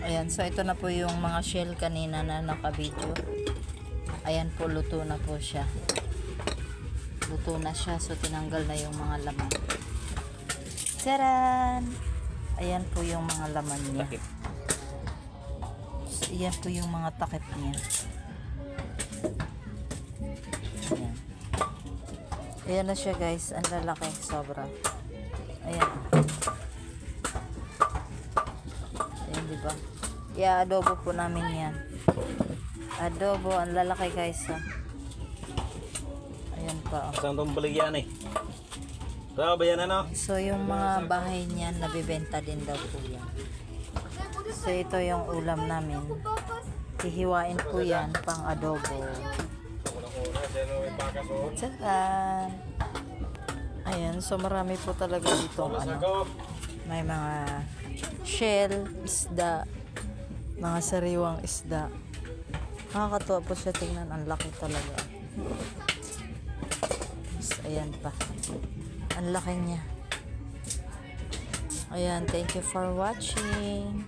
Ayan, so ito na po yung mga shell kanina na naka-video. Ayan po, luto na po siya. Luto na siya, so tinanggal na yung mga laman. Tcharan! Ayan po yung mga laman niya. Ayan po yung mga takip niya. Ayan. Ayan na siya guys, ang lalaki, sobra. Ayan. Ayan, diba? I-adobo po namin yan. Adobo, ang lalaki guys. Ayan pa. Saan itong baligyan eh? Saan ba yan ano? So, yung mga bahay niyan, nabibenta din daw po yan. So, ito yung ulam namin. Hihiwain po yan pang adobo. Tsaran! Ayan, so marami po talaga dito ano. May mga shell, isda, mga sariwang isda. Nakakatuwa po siya tingnan, ang laki talaga. Ayan pa. Ang laki niya. Ayan, thank you for watching.